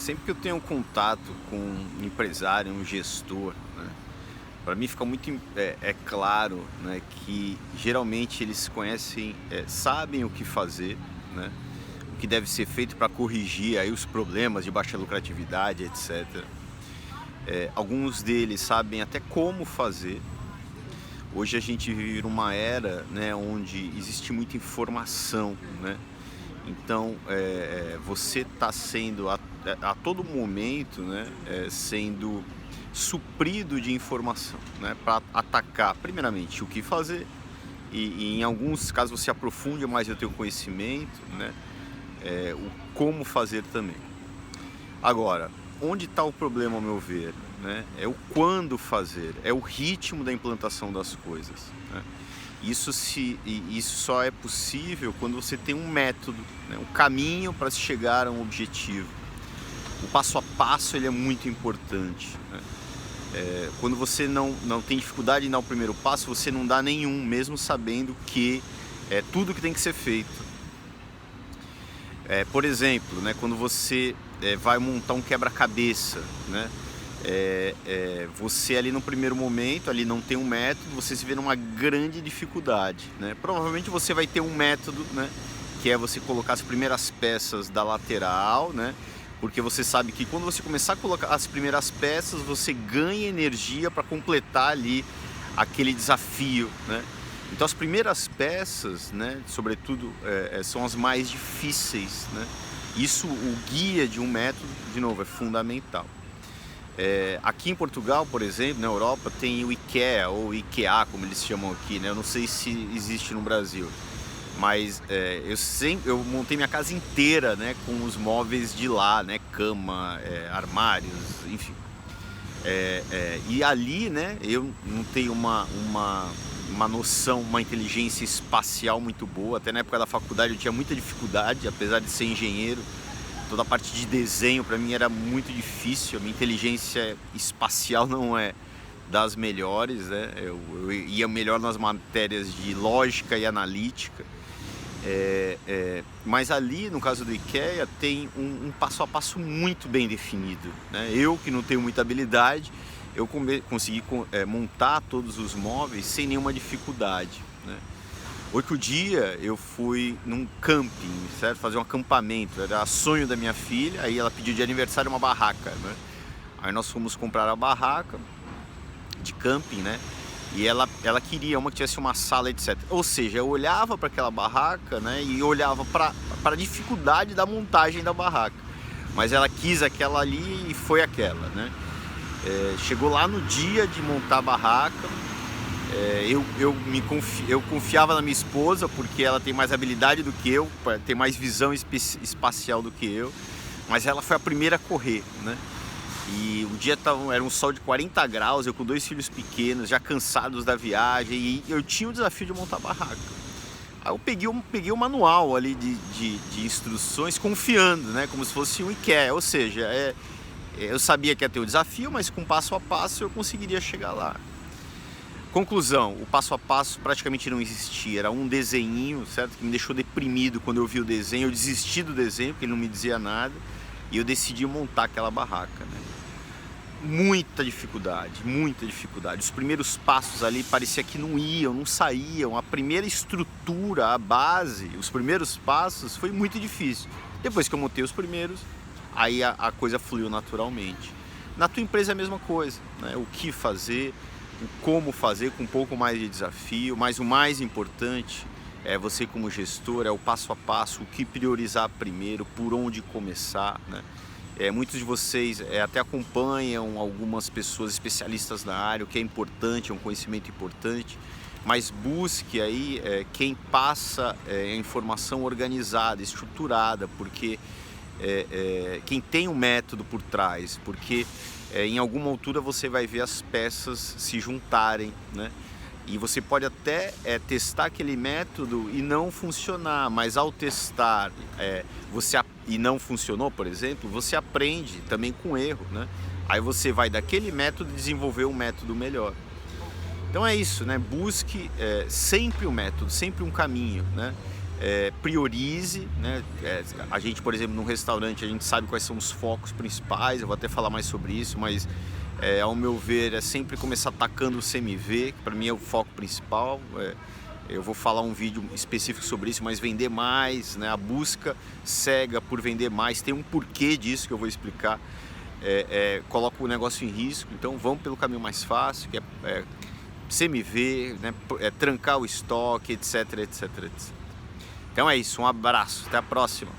sempre que eu tenho contato com um empresário, um gestor, né, para mim fica muito claro, né, que geralmente eles conhecem, sabem o que fazer, né, o que deve ser feito para corrigir aí os problemas de baixa lucratividade, etc. Alguns deles sabem até como fazer. Hoje a gente vive numa era, né, onde existe muita informação, né? Então, você está sendo a todo momento, né, sendo suprido de informação, né, para atacar, primeiramente, o que fazer e em alguns casos você aprofunde mais o teu conhecimento, né, o como fazer também. Agora, onde está o problema, ao meu ver, né, é o quando fazer, é o ritmo da implantação das coisas, né? Isso só é possível quando você tem um método, né, um caminho para se chegar a um objetivo. O passo a passo ele é muito importante, né? Quando você não tem dificuldade em dar o primeiro passo, você não dá nenhum, mesmo sabendo que é tudo que tem que ser feito. Por exemplo, né, quando você vai montar um quebra-cabeça, né? Você ali no primeiro momento, ali não tem um método, você se vê numa grande dificuldade, né? Provavelmente você vai ter um método, né, que é você colocar as primeiras peças da lateral, né? Porque você sabe que quando você começar a colocar as primeiras peças, você ganha energia para completar ali aquele desafio, né? Então as primeiras peças, né, sobretudo, são as mais difíceis, né? Isso, o guia de um método, de novo, é fundamental. Aqui em Portugal, por exemplo, na Europa, tem o IKEA, ou IKEA, como eles chamam aqui, né? Eu não sei se existe no Brasil, mas eu montei minha casa inteira, né, com os móveis de lá, né? Cama, armários, enfim. E ali, né, eu não tenho uma noção, uma inteligência espacial muito boa. Até na época da faculdade eu tinha muita dificuldade, apesar de ser engenheiro. Toda a parte de desenho para mim era muito difícil, a minha inteligência espacial não é das melhores, né? Eu ia melhor nas matérias de lógica e analítica, mas ali, no caso do IKEA, tem um passo a passo muito bem definido, né? Eu, que não tenho muita habilidade, eu consegui montar todos os móveis sem nenhuma dificuldade, né? Outro dia eu fui num camping, certo? Fazer um acampamento, era sonho da minha filha, aí ela pediu de aniversário uma barraca, né? Aí nós fomos comprar a barraca de camping, né? E ela queria uma que tivesse uma sala, etc. Ou seja, eu olhava para aquela barraca, né? E olhava para a dificuldade da montagem da barraca. Mas ela quis aquela ali e foi aquela, né? Chegou lá no dia de montar a barraca. Eu confiava na minha esposa, porque ela tem mais habilidade do que eu, tem mais visão espacial do que eu, mas ela foi a primeira a correr, né? E o dia era um sol de 40 graus, eu com 2 filhos pequenos, já cansados da viagem, e eu tinha o desafio de montar a barraca. Aí eu peguei o manual ali de instruções, confiando, né? Como se fosse um IKEA, ou seja, eu sabia que ia ter o desafio, mas com passo a passo eu conseguiria chegar lá. Conclusão, o passo a passo praticamente não existia, era um desenhinho, certo? Que me deixou deprimido quando eu vi o desenho, eu desisti do desenho, porque ele não me dizia nada, e eu decidi montar aquela barraca, né? Muita dificuldade, os primeiros passos ali parecia que não iam, não saíam, a primeira estrutura, a base, os primeiros passos foi muito difícil. Depois que eu montei os primeiros, aí a coisa fluiu naturalmente. Na tua empresa é a mesma coisa, né? O que fazer, o como fazer com um pouco mais de desafio, mas o mais importante é você como gestor, é o passo a passo, o que priorizar primeiro, por onde começar, né? Muitos de vocês até acompanham algumas pessoas especialistas na área, o que é importante, é um conhecimento importante, mas busque aí quem passa a informação organizada, estruturada, porque quem tem um método por trás, porque em alguma altura você vai ver as peças se juntarem, né? E você pode até testar aquele método e não funcionar, mas ao testar e não funcionou, por exemplo, você aprende também com erro, né? Aí você vai daquele método desenvolver um método melhor. Então é isso, né? Busque sempre um método, sempre um caminho, né? priorize, né? A gente, por exemplo, num restaurante, a gente sabe quais são os focos principais, eu vou até falar mais sobre isso, mas ao meu ver é sempre começar atacando o CMV, que para mim é o foco principal. Eu vou falar um vídeo específico sobre isso, mas vender mais, né? A busca cega por vender mais, tem um porquê disso que eu vou explicar. Coloca o negócio em risco, então vamos pelo caminho mais fácil, que é CMV, né? Trancar o estoque, etc, etc, etc. Então é isso, um abraço, até a próxima.